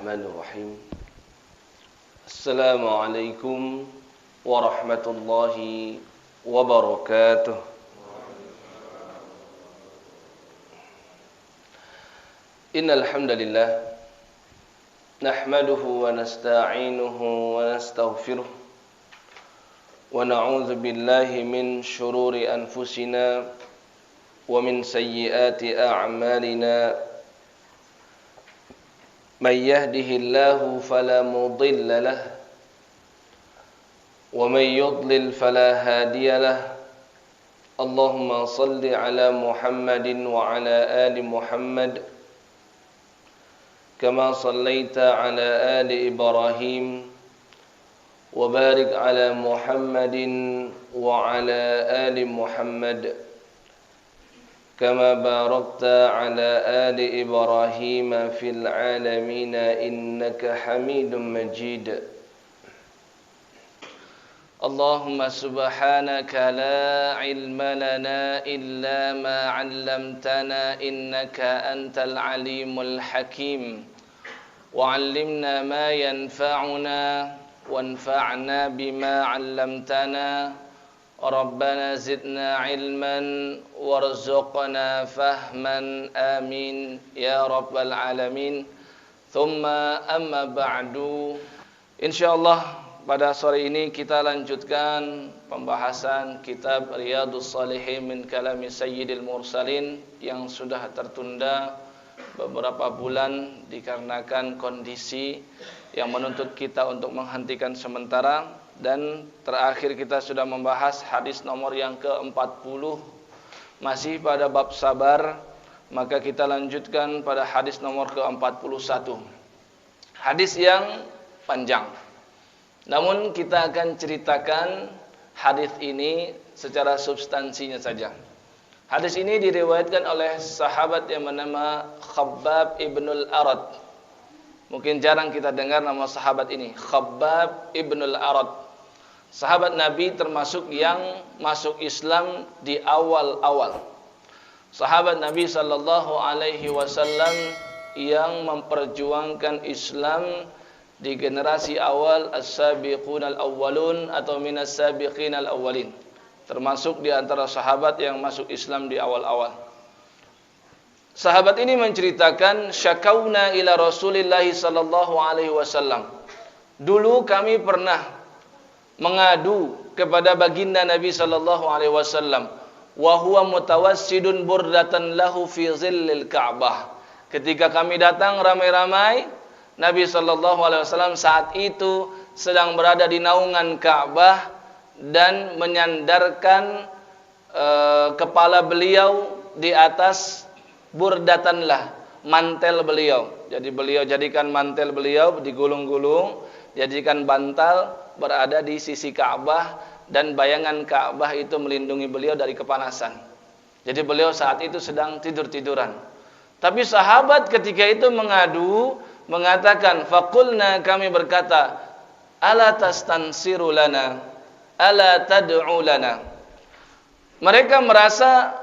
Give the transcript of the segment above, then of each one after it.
Bismillahirrahmanirrahim. Assalamualaikum warahmatullahi wabarakatuh. Innal hamdalillah nahmaduhu wa nasta'inuhu wa nastaghfiruh wa na'udzu billahi min shururi anfusina wa min sayyiati a'malina. Man yahdihillahu fala mudilla lahu wa man yudlil fala hadiya lahu. Allahumma salli ala Muhammadin wa ala ali Muhammad kama sallaita ala ali Ibrahim wa barik ala Muhammadin wa ala ali Muhammad kama barakta ala ali Ibrahim fil alamin innaka Hamidum Majid. Allahumma subhanaka la ilma lana illa ma 'allamtana innaka antal alimul hakim. Wa 'allimna ma yanfa'una wanfa'na bima 'allamtana. Rabbana zidna ilman warzuqna fahman amin ya rabbal alamin. Thumma amma ba'du. Insyaallah pada sore ini kita lanjutkan pembahasan kitab Riyadhus Shalihin min kalami Sayyidil Mursalin yang sudah tertunda beberapa bulan dikarenakan kondisi yang menuntut kita untuk menghentikan sementara. Dan terakhir kita sudah membahas hadis nomor yang ke-40 masih pada bab sabar. Maka kita lanjutkan pada hadis nomor ke-41, hadis yang panjang. Namun kita akan ceritakan hadis ini secara substansinya saja. Hadis ini diriwayatkan oleh sahabat yang bernama Khabbab ibnul Arad. Mungkin jarang kita dengar nama sahabat ini, Khabbab ibnul Arad. Sahabat Nabi termasuk yang masuk Islam di awal-awal. Sahabat Nabi sallallahu alaihi wasallam yang memperjuangkan Islam di generasi awal, as-sabiqunal awwalun atau minas sabiqinal awwalin. Termasuk di antara sahabat yang masuk Islam di awal-awal. Sahabat ini menceritakan, syakauna ila Rasulillah sallallahu alaihi wasallam. Dulu kami pernah mengadu kepada baginda Nabi sallallahu alaihi wasallam, wa huwa mutawassidun burdatan lahu fi zillil Ka'bah. Ketika kami datang ramai-ramai, Nabi sallallahu alaihi wasallam saat itu sedang berada di naungan Ka'bah dan menyandarkan kepala beliau di atas burdatanlah, mantel beliau. Jadi beliau jadikan mantel beliau digulung-gulung, jadikan bantal berada di sisi Ka'bah dan bayangan Ka'bah itu melindungi beliau dari kepanasan. Jadi beliau saat itu sedang tidur-tiduran. Tapi sahabat ketika itu mengadu, mengatakan, faqulna, kami berkata, ala tastansiru lana, ala tad'u lana. Mereka merasa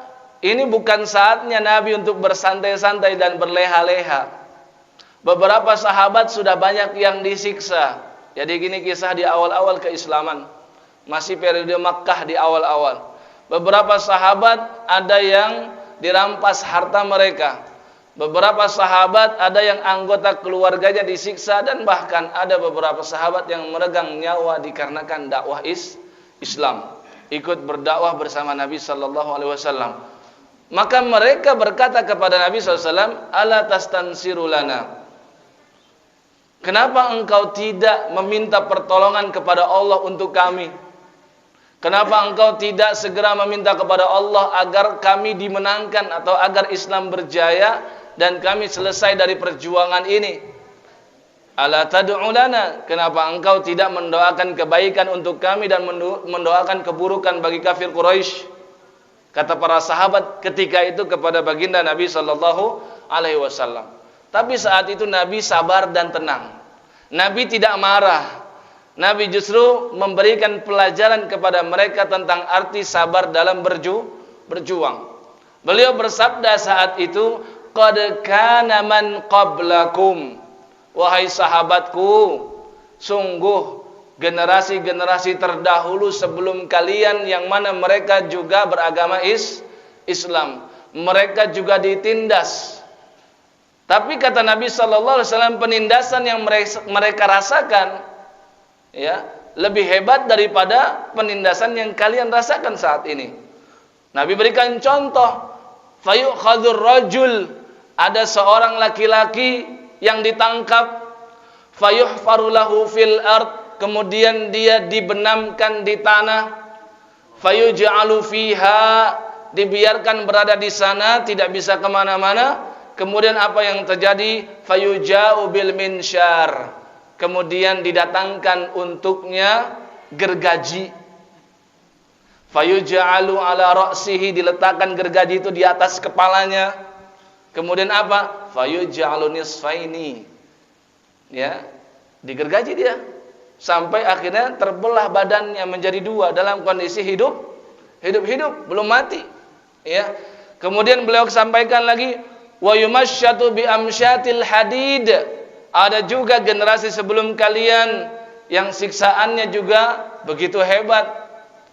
ini bukan saatnya Nabi untuk bersantai-santai dan berleha-leha. Beberapa sahabat sudah banyak yang disiksa. Jadi gini kisah di awal-awal keislaman, masih periode Makkah di awal-awal. Beberapa sahabat ada yang dirampas harta mereka. Beberapa sahabat ada yang anggota keluarganya disiksa, dan bahkan ada beberapa sahabat yang meregang nyawa dikarenakan dakwah Islam, ikut berdakwah bersama Nabi sallallahu alaihi wasallam. Maka mereka berkata kepada Nabi sallallahu alaihi wasallam, ala tastansiru lana. Kenapa engkau tidak meminta pertolongan kepada Allah untuk kami? Kenapa engkau tidak segera meminta kepada Allah agar kami dimenangkan atau agar Islam berjaya dan kami selesai dari perjuangan ini? Ala tad'u lana, kenapa engkau tidak mendoakan kebaikan untuk kami dan mendoakan keburukan bagi kafir Quraisy? Kata para sahabat ketika itu kepada baginda Nabi sallallahu alaihi wasallam. Tapi saat itu Nabi sabar dan tenang. Nabi tidak marah. Nabi justru memberikan pelajaran kepada mereka tentang arti sabar dalam berjuang. Beliau bersabda saat itu, qad kana man qablakum Wahai sahabatku, sungguh generasi-generasi terdahulu sebelum kalian yang mana mereka juga beragama Islam, mereka juga ditindas. Tapi kata Nabi sallallahu alaihi wasallam, penindasan yang mereka rasakan ya, lebih hebat daripada penindasan yang kalian rasakan saat ini. Nabi berikan contoh, fayukhadzur rajul, ada seorang laki-laki yang ditangkap, fayuhfaru lahu fil ard, kemudian dia dibenamkan di tanah, fayuj'alu fiha, dibiarkan berada di sana, tidak bisa kemana-mana. Kemudian apa yang terjadi? Fayuja'u bil minsyar, kemudian didatangkan untuknya gergaji. Fayuj'alu ala ra'sihi, diletakkan gergaji itu di atas kepalanya. Kemudian apa? Fayuj'alu nisfaini, ya, digergaji dia sampai akhirnya terbelah badannya menjadi dua dalam kondisi hidup, belum mati, ya. Kemudian beliau sampaikan lagi, wa yumassyatu bi amsyatil hadid, ada juga generasi sebelum kalian yang siksaannya juga begitu hebat.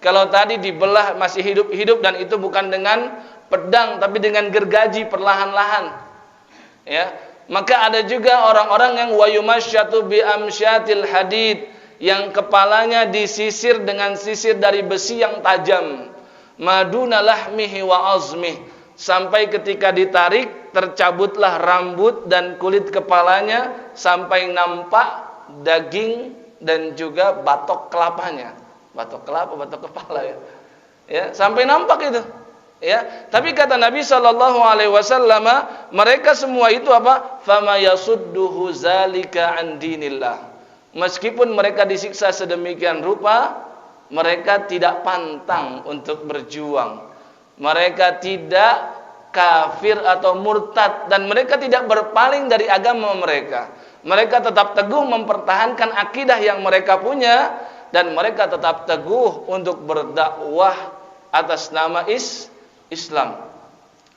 Kalau tadi dibelah masih hidup dan itu bukan dengan pedang tapi dengan gergaji perlahan-lahan, ya. Maka ada juga orang-orang yang wa yumassyatu bi amsyatil hadid, yang kepalanya disisir dengan sisir dari besi yang tajam, maduna lahmihi wa azmih, sampai ketika ditarik tercabutlah rambut dan kulit kepalanya sampai nampak daging dan juga batok kelapanya. Batok kelapa, batok kepala, ya. Ya, sampai nampak itu. Ya, tapi kata Nabi sallallahu alaihi wasallam, mereka semua itu apa? Fama yasudduhu zalika an dinillah. Meskipun mereka disiksa sedemikian rupa, mereka tidak pantang untuk berjuang. Mereka tidak kafir atau murtad, dan mereka tidak berpaling dari agama mereka. Mereka tetap teguh mempertahankan akidah yang mereka punya, dan mereka tetap teguh untuk berdakwah atas nama Islam.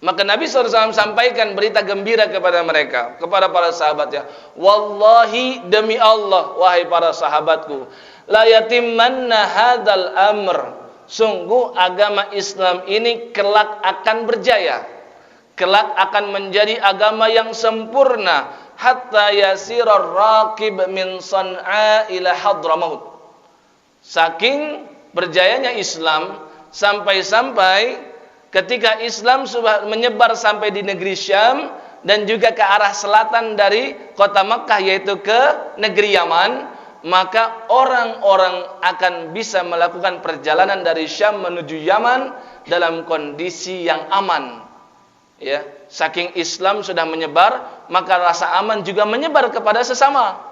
Maka Nabi SAW sampaikan berita gembira kepada mereka, kepada para sahabatnya. Wallahi, demi Allah, wahai para sahabatku, la yatimmanna hadzal amr, sungguh agama Islam ini kelak akan berjaya, kelak akan menjadi agama yang sempurna, hatta yasirar raqib min San'a ila Hadramaut. Saking berjayanya Islam, sampai-sampai ketika Islam sudah menyebar sampai di negeri Syam dan juga ke arah selatan dari kota Makkah, yaitu ke negeri Yaman, maka orang-orang akan bisa melakukan perjalanan dari Syam menuju Yaman dalam kondisi yang aman. Ya, saking Islam sudah menyebar, maka rasa aman juga menyebar kepada sesama.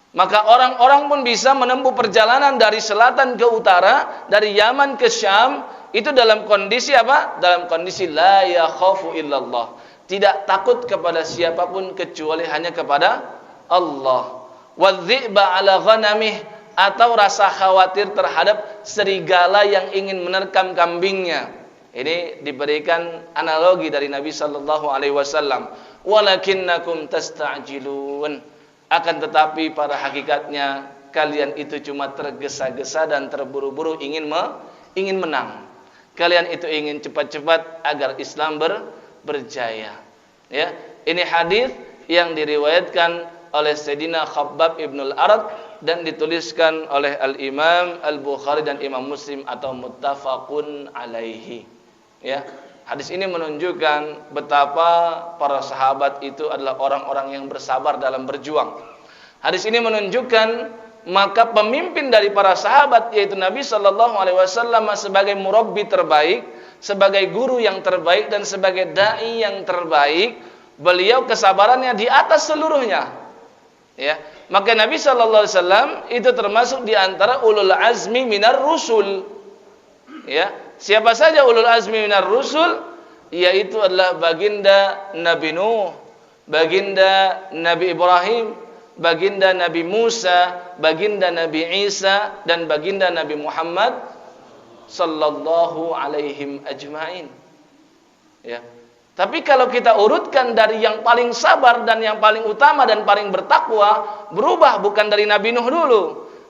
Maka orang-orang pun bisa menempuh perjalanan dari selatan ke utara, dari Yaman ke Syam, itu dalam kondisi apa? Dalam kondisi la yakhafu illallah, tidak takut kepada siapapun kecuali hanya kepada Allah. Wadhi'ba ala ghanamih, atau rasa khawatir terhadap serigala yang ingin menerkam kambingnya. Ini diberikan analogi dari Nabi sallallahu alaihi wasallam. Walakinnakum tasta'jilun, akan tetapi pada hakikatnya kalian itu cuma tergesa-gesa dan terburu-buru ingin menang. Kalian itu ingin cepat-cepat agar Islam berjaya. Ya, ini hadis yang diriwayatkan oleh Sayyidina Khabbab ibnul Arad dan dituliskan oleh Al-Imam Al-Bukhari dan Imam Muslim atau muttafaqun alaihi. Ya, hadis ini menunjukkan betapa para sahabat itu adalah orang-orang yang bersabar dalam berjuang. Hadis ini menunjukkan maka pemimpin dari para sahabat, yaitu Nabi sallallahu alaihi wasallam, sebagai murabbi terbaik, sebagai guru yang terbaik, dan sebagai dai yang terbaik, beliau kesabarannya di atas seluruhnya. Ya, maka Nabi sallallahu alaihi wasallam itu termasuk di antara ulul azmi minar rusul. Ya, siapa saja ulul azmi minar rusul? Yaitu adalah baginda Nabi Nuh, baginda Nabi Ibrahim, baginda Nabi Musa, baginda Nabi Isa, dan baginda Nabi Muhammad sallallahu alaihim ajmain. Ya. Tapi kalau kita urutkan dari yang paling sabar dan yang paling utama dan paling bertakwa, berubah bukan dari Nabi Nuh dulu,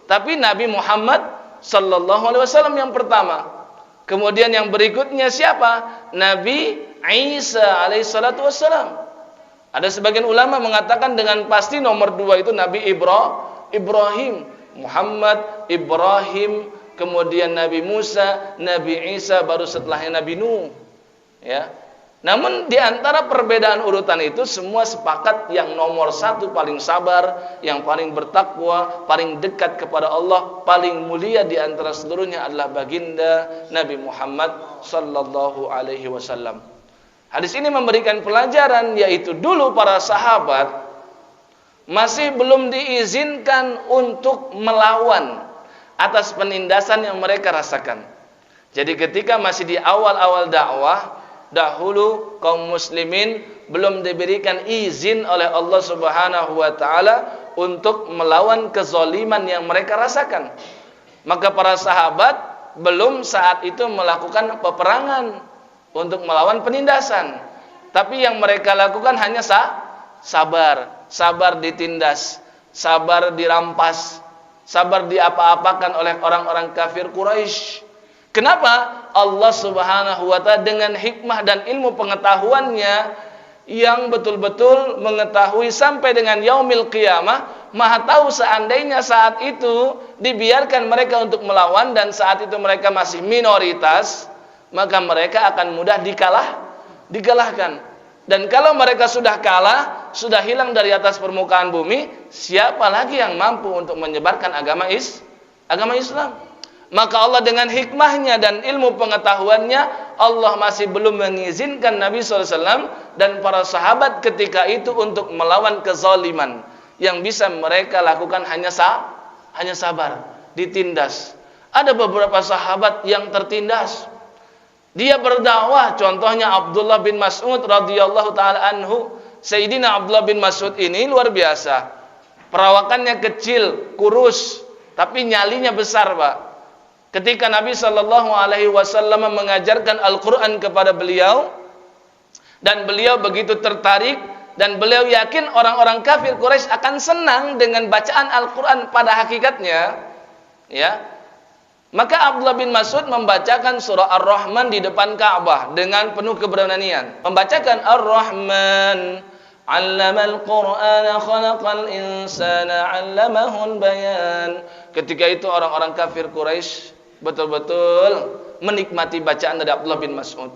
tapi Nabi Muhammad sallallahu alaihi wasallam yang pertama. Kemudian yang berikutnya siapa? Nabi Isa alaihi salatu wassalam. Ada sebagian ulama mengatakan dengan pasti nomor 2 itu Nabi Ibrahim, Muhammad, Ibrahim, kemudian Nabi Musa, Nabi Isa, baru setelahnya Nabi Nuh. Ya. Namun di antara perbedaan urutan itu semua sepakat yang nomor 1 paling sabar, yang paling bertakwa, paling dekat kepada Allah, paling mulia di antara seluruhnya adalah baginda Nabi Muhammad sallallahu alaihi wasallam. Hadis ini memberikan pelajaran, yaitu dulu para sahabat masih belum diizinkan untuk melawan atas penindasan yang mereka rasakan. Jadi ketika masih di awal-awal dakwah, dahulu kaum muslimin belum diberikan izin oleh Allah Subhanahu wa taala untuk melawan kezaliman yang mereka rasakan. Maka para sahabat belum saat itu melakukan peperangan untuk melawan penindasan. Tapi yang mereka lakukan hanya sabar ditindas, sabar dirampas, sabar diapa-apakan oleh orang-orang kafir Quraisy. Kenapa? Allah Subhanahu wa ta'ala dengan hikmah dan ilmu pengetahuannya yang betul-betul mengetahui sampai dengan yaumil qiyamah, Maha tahu seandainya saat itu dibiarkan mereka untuk melawan dan saat itu mereka masih minoritas, maka mereka akan mudah dikalahkan. Dan kalau mereka sudah kalah, sudah hilang dari atas permukaan bumi, siapa lagi yang mampu untuk menyebarkan agama Islam? Maka Allah dengan hikmahnya dan ilmu pengetahuannya, Allah masih belum mengizinkan Nabi SAW dan para sahabat ketika itu untuk melawan kezaliman. Yang bisa mereka lakukan hanya sabar, ditindas. Ada beberapa sahabat yang tertindas. Dia berdakwah, contohnya Abdullah bin Mas'ud radhiyallahu taala anhu. Sayyidina Abdullah bin Mas'ud ini luar biasa. Perawakannya kecil, kurus, tapi nyalinya besar, Pak. Ketika Nabi sallallahu alaihi wasallam mengajarkan Al-Qur'an kepada beliau dan beliau begitu tertarik dan beliau yakin orang-orang kafir Quraisy akan senang dengan bacaan Al-Qur'an pada hakikatnya, ya. Maka Abdullah bin Mas'ud membacakan surah Ar-Rahman di depan Ka'bah dengan penuh keberanian. Membacakan Ar-Rahman, 'allamal Qur'ana khalaqal insana 'allamahul bayan. Ketika itu orang-orang kafir Quraisy betul-betul menikmati bacaan dari Abdullah bin Mas'ud.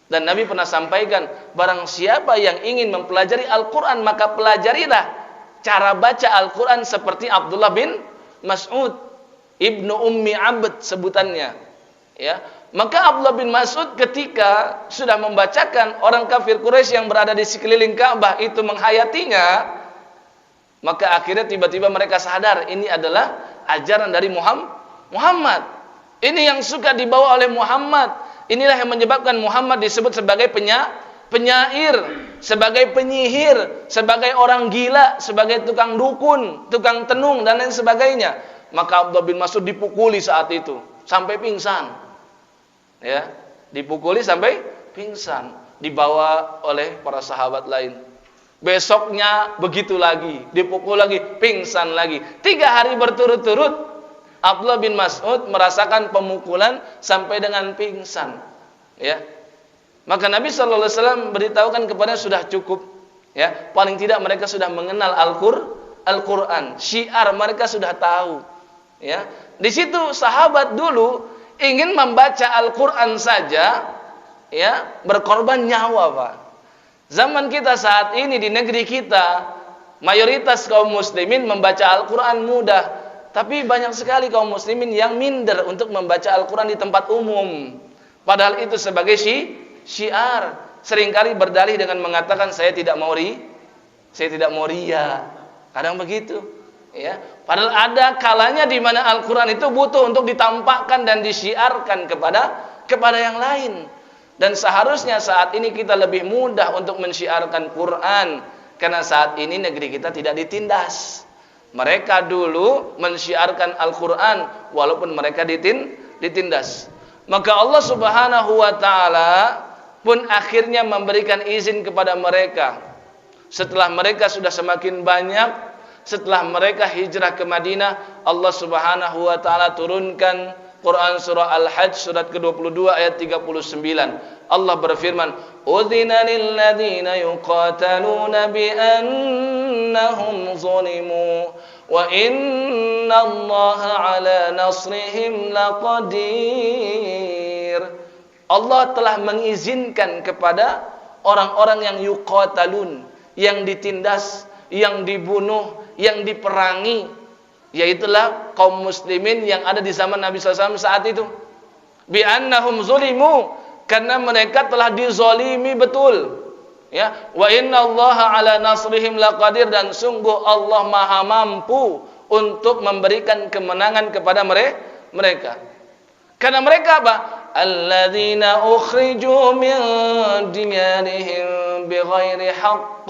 Dan Nabi pernah sampaikan, barang siapa yang ingin mempelajari Al-Quran, maka pelajarilah cara baca Al-Quran seperti Abdullah bin Mas'ud, Ibnu Ummi Abd sebutannya. Ya, maka Abdullah bin Mas'ud ketika sudah membacakan, orang kafir Quraisy yang berada di sekeliling Ka'bah itu menghayatinya, maka akhirnya tiba-tiba mereka sadar ini adalah ajaran dari Muhammad. Ini yang suka dibawa oleh Muhammad. Inilah yang menyebabkan Muhammad disebut sebagai penyair, sebagai penyihir, sebagai orang gila, sebagai tukang dukun, tukang tenung dan lain sebagainya. Maka Abdullah bin Mas'ud dipukuli saat itu sampai pingsan. Ya, dipukuli sampai pingsan, dibawa oleh para sahabat lain. Besoknya begitu lagi, dipukul lagi, pingsan lagi. 3 hari berturut-turut Abdullah bin Mas'ud merasakan pemukulan sampai dengan pingsan. Ya. Maka Nabi sallallahu alaihi wasallam beritahukan kepadanya sudah cukup. Ya, paling tidak mereka sudah mengenal Al-Qur'an. Syiar mereka sudah tahu. Ya. Di situ sahabat dulu ingin membaca Al-Qur'an saja, ya, berkorban nyawa, Pak. Zaman kita saat ini di negeri kita, mayoritas kaum muslimin membaca Al-Qur'an mudah. Tapi banyak sekali kaum muslimin yang minder untuk membaca Al-Quran di tempat umum. Padahal itu sebagai syiar. Seringkali berdalih dengan mengatakan saya tidak mau riya. Kadang begitu. Ya. Padahal ada kalanya di mana Al-Quran itu butuh untuk ditampakkan dan disyiarkan kepada yang lain. Dan seharusnya saat ini kita lebih mudah untuk mensyiarkan Quran. Karena saat ini negeri kita tidak ditindas. Mereka dulu mensyiarkan Al-Quran walaupun mereka ditindas. Maka Allah Subhanahu wa ta'ala pun akhirnya memberikan izin kepada mereka. Setelah mereka sudah semakin banyak, setelah mereka hijrah ke Madinah, Allah Subhanahu wa taala turunkan Quran surah Al-Hajj surat ke-22 ayat 39. Allah berfirman, "Udzina lil ladzina yuqataluna bi annahum zulimu wa innallaha ala nasrihim laqadir." Allah telah mengizinkan kepada orang-orang yang yuqatalun, yang ditindas, yang dibunuh, yang diperangi, yaitulah kaum muslimin yang ada di zaman Nabi SAW saat itu. Bi annahum zulimu, karena mereka telah dizalimi betul. Ya, wa innallaha ala nasrihim laqadir, dan sungguh Allah Maha mampu untuk memberikan kemenangan kepada mereka. Karena mereka apa? Alladzina ukhriju min diyarihim bighairi haqq.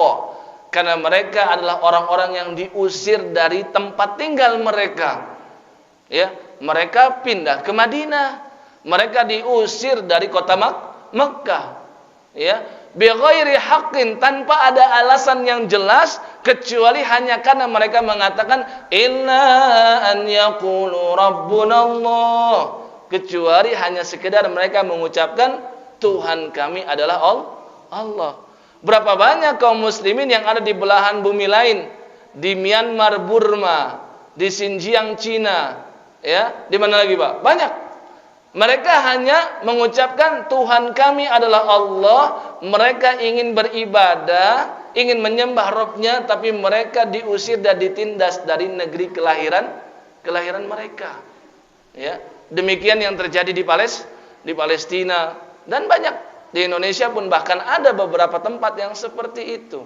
Karena mereka adalah orang-orang yang diusir dari tempat tinggal mereka. Ya, mereka pindah ke Madinah. Mereka diusir dari kota Mekkah. Ya, bighairi haqqin, tanpa ada alasan yang jelas kecuali hanya karena mereka mengatakan illa an yaqulu rabbunallah. Kecuali hanya sekedar mereka mengucapkan Tuhan kami adalah Allah. Berapa banyak kaum muslimin yang ada di belahan bumi lain, di Myanmar, Burma, di Xinjiang, Cina, ya, di mana lagi, Pak? Banyak. Mereka hanya mengucapkan Tuhan kami adalah Allah. Mereka ingin beribadah, ingin menyembah Rabb-nya, tapi mereka diusir dan ditindas dari negeri kelahiran mereka. Ya, demikian yang terjadi di Palestina dan banyak. Di Indonesia pun bahkan ada beberapa tempat yang seperti itu.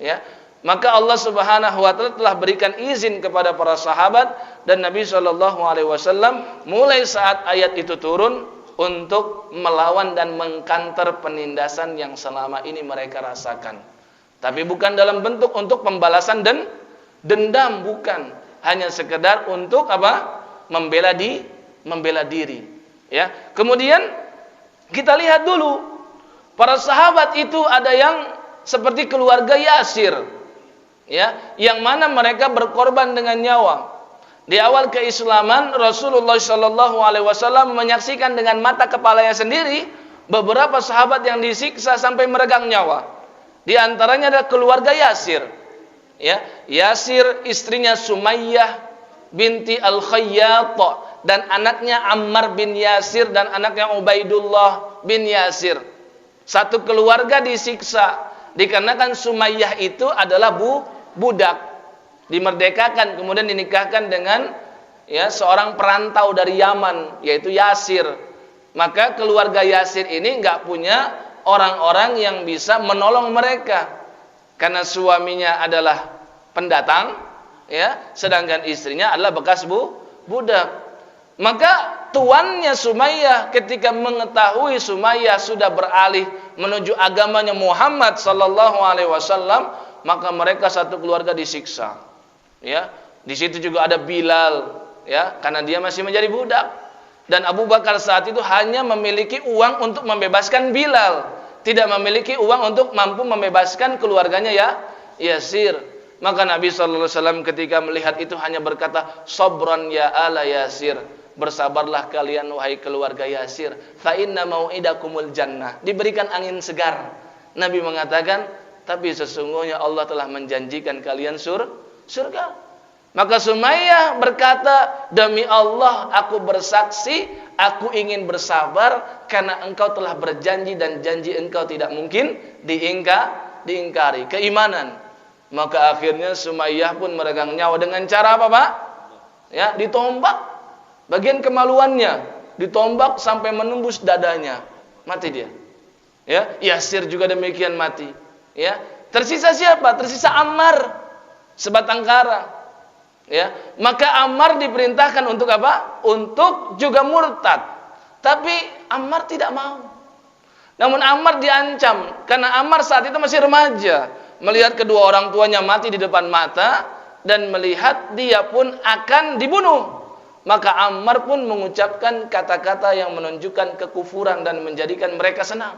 Ya, maka Allah Subhanahu wa taala telah berikan izin kepada para sahabat dan Nabi Shallallahu alaihi wasallam mulai saat ayat itu turun untuk melawan dan mengkanter penindasan yang selama ini mereka rasakan. Tapi bukan dalam bentuk untuk pembalasan dan dendam, bukan. Hanya sekedar untuk apa? Membela diri. Ya. Kemudian kita lihat dulu, para sahabat itu ada yang seperti keluarga Yasir, ya, yang mana mereka berkorban dengan nyawa. Di awal keislaman, Rasulullah Shallallahu Alaihi Wasallam menyaksikan dengan mata kepalanya sendiri beberapa sahabat yang disiksa sampai meregang nyawa. Di antaranya ada keluarga Yasir, ya, Yasir istrinya Sumayyah binti Al-Khayyat dan anaknya Ammar bin Yasir dan anaknya Ubaidullah bin Yasir. Satu keluarga disiksa dikarenakan Sumayyah itu adalah budak, dimerdekakan kemudian dinikahkan dengan ya seorang perantau dari Yaman yaitu Yasir. Maka keluarga Yasir ini nggak punya orang-orang yang bisa menolong mereka karena suaminya adalah pendatang, ya, sedangkan istrinya adalah bekas budak. Maka tuannya Sumayyah ketika mengetahui Sumayyah sudah beralih menuju agamanya Muhammad sallallahu alaihi wasallam, maka mereka satu keluarga disiksa. Ya, di situ juga ada Bilal, ya, karena dia masih menjadi budak. Dan Abu Bakar saat itu hanya memiliki uang untuk membebaskan Bilal, tidak memiliki uang untuk mampu membebaskan keluarganya ya Yasir. Maka Nabi sallallahu alaihi wasallam ketika melihat itu hanya berkata, "Sabran ya ala Yasir." Bersabarlah kalian wahai keluarga Yasir, fa inna mau'idakumul jannah. Diberikan angin segar. Nabi mengatakan, tapi sesungguhnya Allah telah menjanjikan kalian surga. Maka Sumayyah berkata, demi Allah aku bersaksi, aku ingin bersabar karena engkau telah berjanji dan janji engkau tidak mungkin diingkari. Keimanan. Maka akhirnya Sumayyah pun meregang nyawa dengan cara apa, Pak? Ya, ditombak. Bagian kemaluannya ditombak sampai menembus dadanya, mati dia. Ya, Yasir juga demikian mati. Ya, tersisa siapa? Tersisa Ammar, sebatang kara. Ya, maka Ammar diperintahkan untuk apa? Untuk juga murtad. Tapi Ammar tidak mau. Namun Ammar diancam karena Ammar saat itu masih remaja, melihat kedua orang tuanya mati di depan mata dan melihat dia pun akan dibunuh. Maka Ammar pun mengucapkan kata-kata yang menunjukkan kekufuran dan menjadikan mereka senang.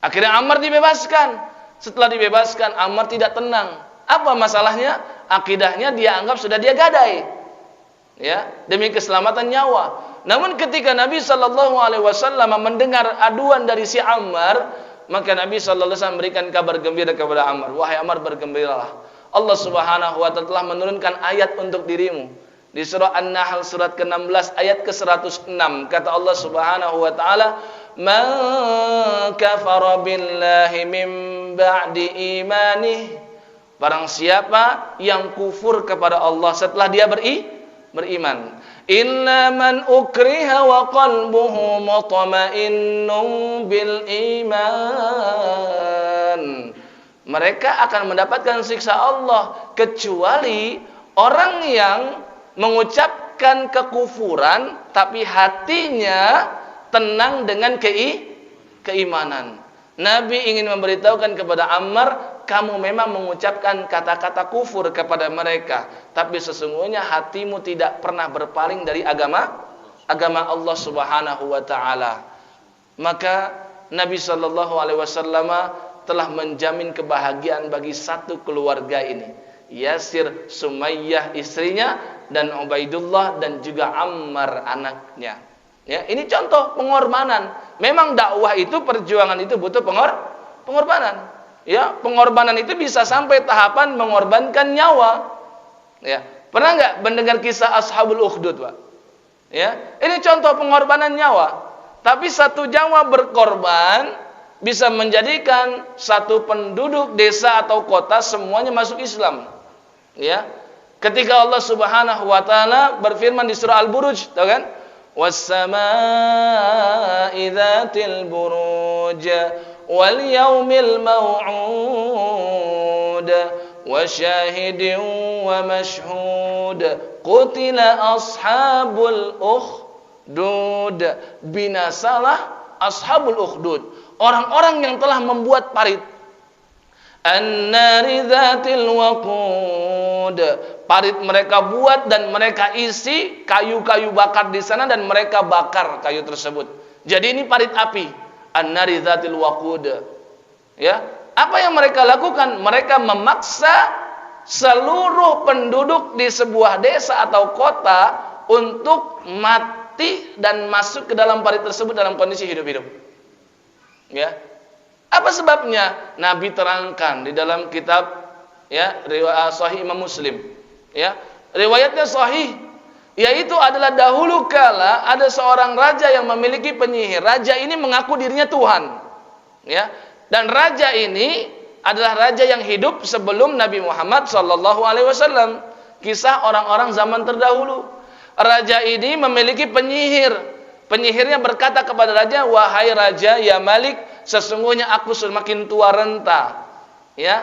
Akhirnya Ammar dibebaskan. Setelah dibebaskan, Ammar tidak tenang. Apa masalahnya? Akidahnya dia anggap sudah dia gadai, ya, demi keselamatan nyawa. Namun ketika Nabi Shallallahu Alaihi Wasallam mendengar aduan dari si Ammar, maka Nabi Shallallahu Alaihi Wasallam memberikan kabar gembira kepada Ammar. Wahai Ammar, bergembiralah. Allah Subhanahu Wa Taala telah menurunkan ayat untuk dirimu. Di surah An-Nahl surat ke-16 ayat ke-106 kata Allah Subhanahu Wa Taala, "Man kafara billahi min ba'di imanih." Barang siapa yang kufur kepada Allah setelah dia beriman. Illa man ukriha wa qalbuhu mutmainnun bil iman. Mereka akan mendapatkan siksa Allah kecuali orang yang mengucapkan kekufuran tapi hatinya tenang dengan keimanan. Nabi ingin memberitahukan kepada Ammar, kamu memang mengucapkan kata-kata kufur kepada mereka, tapi sesungguhnya hatimu tidak pernah berpaling dari agama Allah Subhanahu Wa Taala. Maka Nabi Shallallahu Alaihi Wasallam telah menjamin kebahagiaan bagi satu keluarga ini, Yasir, Sumayyah istrinya, dan Ubaidullah dan juga Ammar anaknya. Ya, ini contoh pengorbanan. Memang dakwah itu, perjuangan itu butuh pengorbanan. Ya, pengorbanan itu bisa sampai tahapan mengorbankan nyawa. Ya, pernah nggak mendengar kisah Ashabul Ukhdud, Pak? Ya, ini contoh pengorbanan nyawa. Tapi satu nyawa berkorban bisa menjadikan satu penduduk desa atau kota semuanya masuk Islam. Ya, ketika Allah Subhanahu Wa Taala berfirman di surah Al-Buruj, tahu kan? Was-samaa'i dzatil buruj wal yaumil maw'ud wa syahidin wa mashhud qutila ashabul ukhdud. Binasalah ashabul ukhdud, orang-orang yang telah membuat parit. An-nari dzatil waqud, parit mereka buat dan mereka isi kayu-kayu bakar di sana dan mereka bakar kayu tersebut. Jadi ini parit api. An-nari dzatil waqud. Ya, apa yang mereka lakukan? Mereka memaksa seluruh penduduk di sebuah desa atau kota untuk mati dan masuk ke dalam parit tersebut dalam kondisi hidup-hidup. Ya. Apa sebabnya? Nabi terangkan di dalam kitab, ya, riwayat Sahih Imam Muslim. Ya, riwayatnya sahih, yaitu adalah dahulu kala ada seorang raja yang memiliki penyihir. Raja ini mengaku dirinya Tuhan. Ya, dan raja ini adalah raja yang hidup sebelum Nabi Muhammad sallallahu alaihi wasallam. Kisah orang-orang zaman terdahulu. Raja ini memiliki penyihir. Penyihirnya berkata kepada raja, "Wahai raja, ya Malik, sesungguhnya aku semakin tua renta. Ya,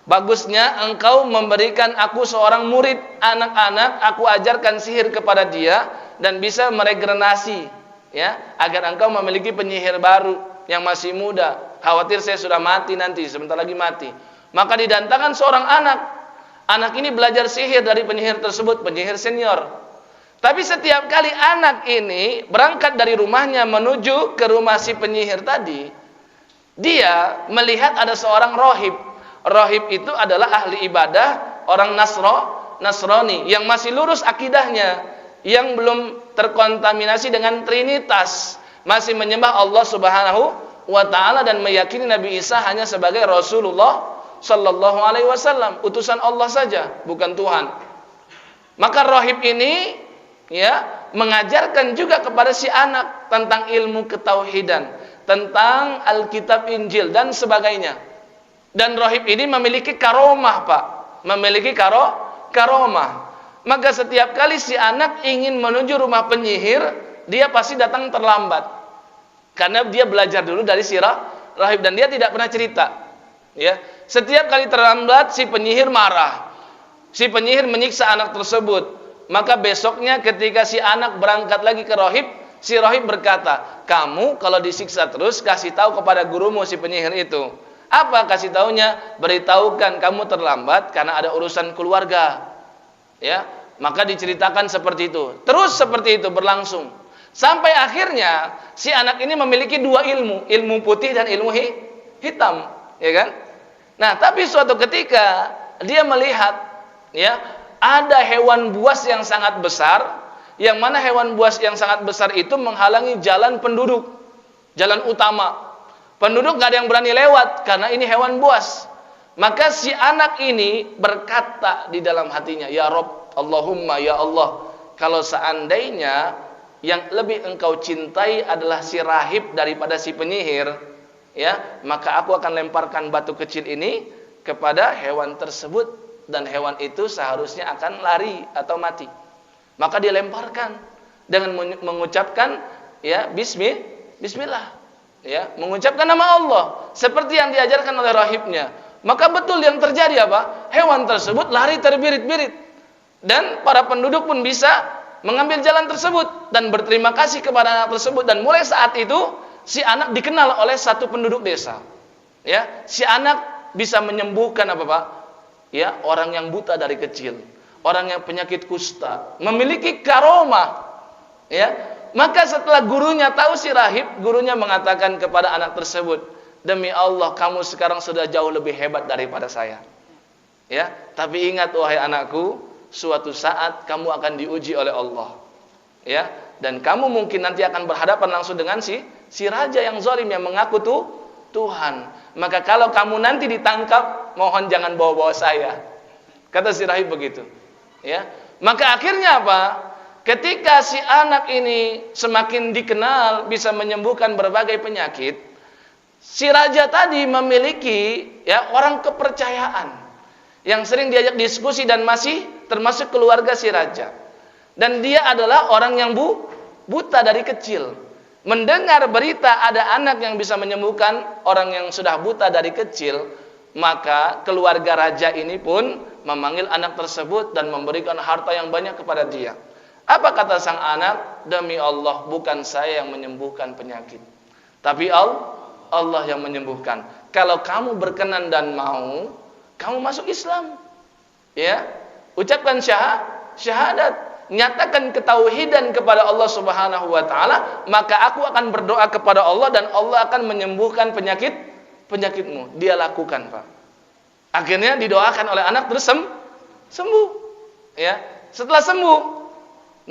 bagusnya engkau memberikan aku seorang murid anak-anak, aku ajarkan sihir kepada dia dan bisa meregenerasi, ya, agar engkau memiliki penyihir baru yang masih muda. Khawatir saya sudah mati nanti, sebentar lagi mati." Maka didatangkan seorang anak. Anak ini belajar sihir dari penyihir tersebut, penyihir senior. Tapi setiap kali anak ini berangkat dari rumahnya menuju ke rumah si penyihir tadi, dia melihat ada seorang rohib. Rohib itu adalah ahli ibadah, orang Nasrani yang masih lurus akidahnya, yang belum terkontaminasi dengan Trinitas, masih menyembah Allah Subhanahu wa Ta'ala dan meyakini Nabi Isa hanya sebagai Rasulullah Sallallahu Alaihi Wasallam, utusan Allah saja, bukan Tuhan. Maka rohib ini, ya, mengajarkan juga kepada si anak tentang ilmu ketauhidan, tentang Alkitab, Injil dan sebagainya. Dan rohib ini memiliki karomah, Pak, memiliki karomah. Maka setiap kali si anak ingin menuju rumah penyihir, dia pasti datang terlambat, karena dia belajar dulu dari si rohib dan dia tidak pernah cerita. Ya, setiap kali terlambat si penyihir marah, si penyihir menyiksa anak tersebut. Maka besoknya ketika si anak berangkat lagi ke rohib, si rohib berkata, "Kamu kalau disiksa terus, kasih tahu kepada gurumu si penyihir itu." Apa kasih taunya? Beritahukan kamu terlambat karena ada urusan keluarga. Ya, maka diceritakan seperti itu. Terus seperti itu berlangsung. Sampai akhirnya si anak ini memiliki dua ilmu, ilmu putih dan ilmu hitam, ya kan? Nah, tapi suatu ketika dia melihat, ya, ada hewan buas yang sangat besar, yang mana hewan buas yang sangat besar itu menghalangi jalan penduduk, jalan utama. Penduduk gak ada yang berani lewat karena ini hewan buas. Maka si anak ini berkata di dalam hatinya, ya Rob, Allahumma, ya Allah, kalau seandainya yang lebih engkau cintai adalah si rahib daripada si penyihir, ya, maka aku akan lemparkan batu kecil ini kepada hewan tersebut, dan hewan itu seharusnya akan lari atau mati. Maka dia lemparkan dengan mengucapkan, ya, bismillah, ya, mengucapkan nama Allah seperti yang diajarkan oleh rahibnya. Maka betul yang terjadi apa? Hewan tersebut lari terbirit-birit, dan para penduduk pun bisa mengambil jalan tersebut dan berterima kasih kepada anak tersebut. Dan mulai saat itu si anak dikenal oleh satu penduduk desa. Ya, si anak bisa menyembuhkan apa, Pak? Ya, orang yang buta dari kecil, orang yang penyakit kusta, memiliki karomah. Ya, maka setelah gurunya tahu si rahib, gurunya mengatakan kepada anak tersebut, demi Allah, kamu sekarang sudah jauh lebih hebat daripada saya. Ya, tapi ingat wahai anakku, suatu saat kamu akan diuji oleh Allah. Ya, dan kamu mungkin nanti akan berhadapan langsung dengan si raja yang zalim yang mengaku Tuhan. Maka kalau kamu nanti ditangkap, mohon jangan bawa-bawa saya. Kata si rahib begitu. Ya, maka akhirnya apa? Ketika si anak ini semakin dikenal bisa menyembuhkan berbagai penyakit, si raja tadi memiliki, ya, orang kepercayaan yang sering diajak diskusi dan masih termasuk keluarga si raja. Dan dia adalah orang yang buta dari kecil. Mendengar berita ada anak yang bisa menyembuhkan orang yang sudah buta dari kecil, maka keluarga raja ini pun memanggil anak tersebut dan memberikan harta yang banyak kepada dia. Apa kata sang anak? Demi Allah, bukan saya yang menyembuhkan penyakit, tapi Allah yang menyembuhkan. Kalau kamu berkenan dan mau, kamu masuk Islam, ya, ucapkan syahadat, nyatakan ketauhidan kepada Allah Subhanahu wa taala, maka aku akan berdoa kepada Allah dan Allah akan menyembuhkan penyakitmu. Dia lakukan, Pak. Akhirnya didoakan oleh anak, terus sembuh. Ya, setelah sembuh,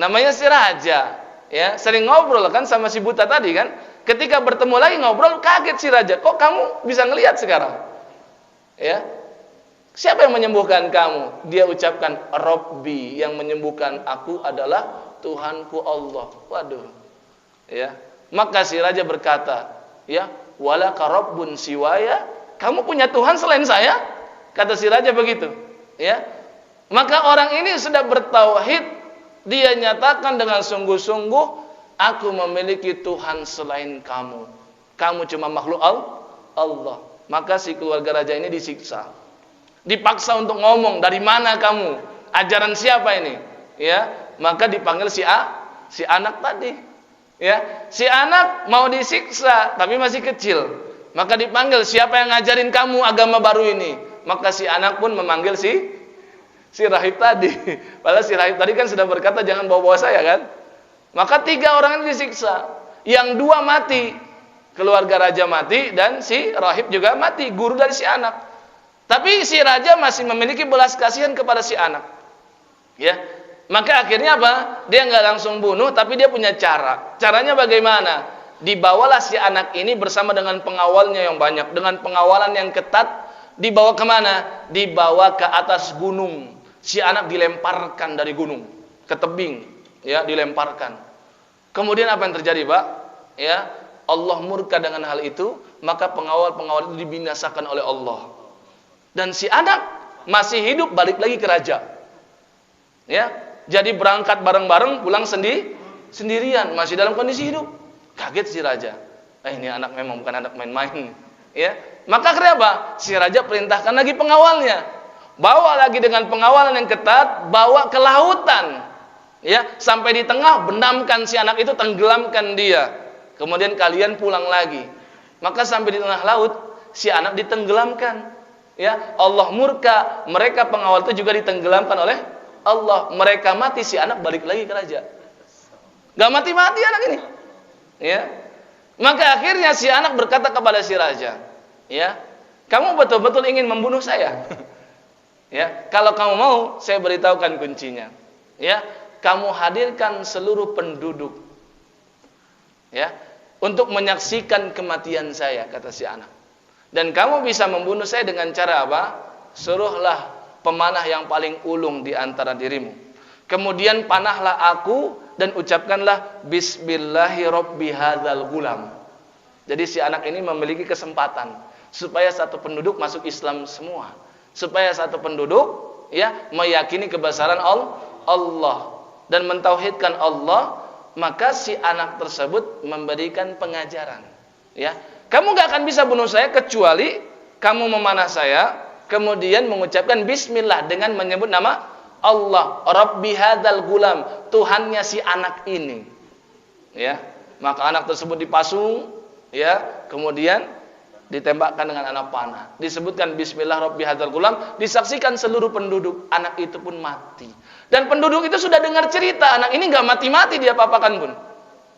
namanya si raja, ya, sering ngobrol kan sama si buta tadi kan. Ketika bertemu lagi ngobrol, kaget si raja, kok kamu bisa ngelihat sekarang? Ya, siapa yang menyembuhkan kamu? Dia ucapkan, Rabbi, yang menyembuhkan aku adalah Tuhanku Allah. Waduh. Ya. Maka si raja berkata, ya, walaka rabbun siwaya, kamu punya Tuhan selain saya? Kata si raja begitu. Ya. Maka orang ini sudah bertauhid, dia nyatakan dengan sungguh-sungguh, aku memiliki Tuhan selain kamu. Kamu cuma makhluk Allah. Maka si keluarga raja ini disiksa. Dipaksa untuk ngomong, dari mana kamu? Ajaran siapa ini? Ya, maka dipanggil si anak tadi. Ya, si anak mau disiksa tapi masih kecil. Maka dipanggil, siapa yang ngajarin kamu agama baru ini? Maka si anak pun memanggil si rahib tadi. Padahal si rahib tadi kan sudah berkata jangan bawa-bawa saya kan? Maka 3 orang ini disiksa. Yang 2 mati, keluarga raja mati, dan si rahib juga mati, guru dari si anak. Tapi si raja masih memiliki belas kasihan kepada si anak. Ya. Maka akhirnya apa? Dia nggak langsung bunuh, tapi dia punya cara. Caranya bagaimana? Dibawalah si anak ini bersama dengan pengawalnya yang banyak, dengan pengawalan yang ketat. Dibawa kemana? Dibawa ke atas gunung. Si anak dilemparkan dari gunung ke tebing, ya, dilemparkan. Kemudian apa yang terjadi, Pak? Ya, Allah murka dengan hal itu, maka pengawal-pengawal itu dibinasakan oleh Allah. Dan si anak masih hidup, balik lagi ke raja. Ya, jadi berangkat bareng-bareng, pulang sendirian, masih dalam kondisi hidup. Kaget si raja. Ini anak memang bukan anak main-main. Ya, maka akhirnya apa? Si raja perintahkan lagi pengawalnya, bawa lagi dengan pengawalan yang ketat, bawa ke lautan. Ya, sampai di tengah, benamkan si anak itu, tenggelamkan dia. Kemudian kalian pulang lagi. Maka sampai di tengah laut, si anak ditenggelamkan. Ya, Allah murka, mereka pengawal itu juga ditenggelamkan oleh Allah. Mereka mati, si anak balik lagi ke raja. Gak mati-mati anak ini. Ya. Maka akhirnya si anak berkata kepada si raja, ya, kamu betul-betul ingin membunuh saya? Ya, kalau kamu mau, saya beritahukan kuncinya. Ya, kamu hadirkan seluruh penduduk, ya, untuk menyaksikan kematian saya, kata si anak. Dan kamu bisa membunuh saya dengan cara apa? Suruhlah pemanah yang paling ulung di antara dirimu. Kemudian panahlah aku dan ucapkanlah Bismillahi Rabbi hadzal gulam. Jadi si anak ini memiliki kesempatan supaya satu penduduk masuk Islam semua. Supaya satu penduduk, ya, meyakini kebesaran Allah dan mentauhidkan Allah, maka si anak tersebut memberikan pengajaran, ya. Kamu gak akan bisa bunuh saya kecuali kamu memanah saya, kemudian mengucapkan bismillah dengan menyebut nama Allah, Rabbi hadzal gulam, Tuhannya si anak ini. Ya, maka anak tersebut dipasung, ya, kemudian ditembakkan dengan anak panah. Disebutkan bismillah Rabbi hadzal gulam, disaksikan seluruh penduduk, anak itu pun mati. Dan penduduk itu sudah dengar cerita, anak ini gak mati-mati dia apa-apakan pun.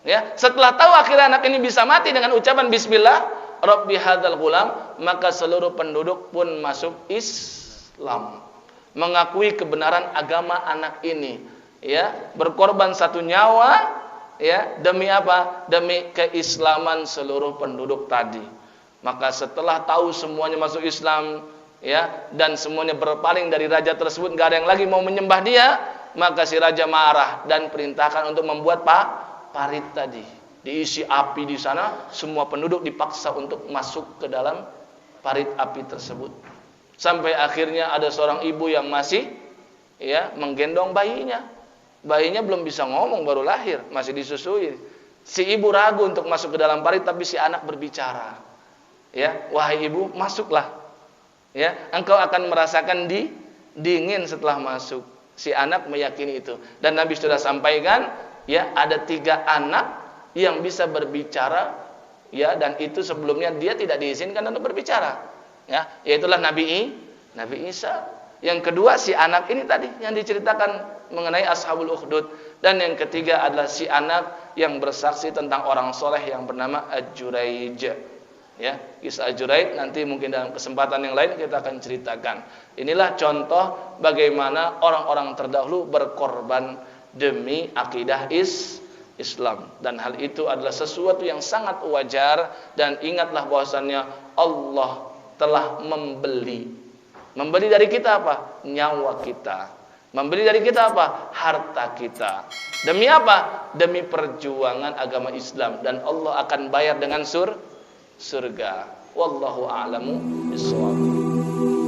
Ya, setelah tahu akhirnya anak ini bisa mati dengan ucapan bismillah Rabbi hadzal gulam, maka seluruh penduduk pun masuk Islam, mengakui kebenaran agama anak ini, ya, berkorban satu nyawa, ya, demi apa? Demi keislaman seluruh penduduk tadi. Maka setelah tahu semuanya masuk Islam, ya, dan semuanya berpaling dari raja tersebut, gak ada yang lagi mau menyembah dia, maka si raja marah dan perintahkan untuk membuat parit tadi, diisi api di sana, semua penduduk dipaksa untuk masuk ke dalam parit api tersebut. Sampai akhirnya ada seorang ibu yang masih, ya, menggendong bayinya. Bayinya belum bisa ngomong, baru lahir, masih disusui. Si ibu ragu untuk masuk ke dalam parit, tapi si anak berbicara. Ya, wahai ibu, masuklah. Ya, engkau akan merasakan dingin setelah masuk. Si anak meyakini itu. Dan Nabi sudah sampaikan, ya, ada 3 anak yang bisa berbicara, ya, dan itu sebelumnya dia tidak diizinkan untuk berbicara, ya, yaitulah Nabi Isa. Yang kedua si anak ini tadi yang diceritakan mengenai Ashabul Ukhdud, dan yang ketiga adalah si anak yang bersaksi tentang orang soleh yang bernama Aj-Juraij. Ya, kisah Aj-Juraij nanti mungkin dalam kesempatan yang lain kita akan ceritakan. Inilah contoh bagaimana orang-orang terdahulu berkorban demi akidah Islam, dan hal itu adalah sesuatu yang sangat wajar. Dan ingatlah bahwasannya Allah telah membeli dari kita apa? Nyawa kita. Membeli dari kita apa? Harta kita. Demi apa? Demi perjuangan agama Islam, dan Allah akan bayar dengan surga. Wallahu a'lamu bishawab.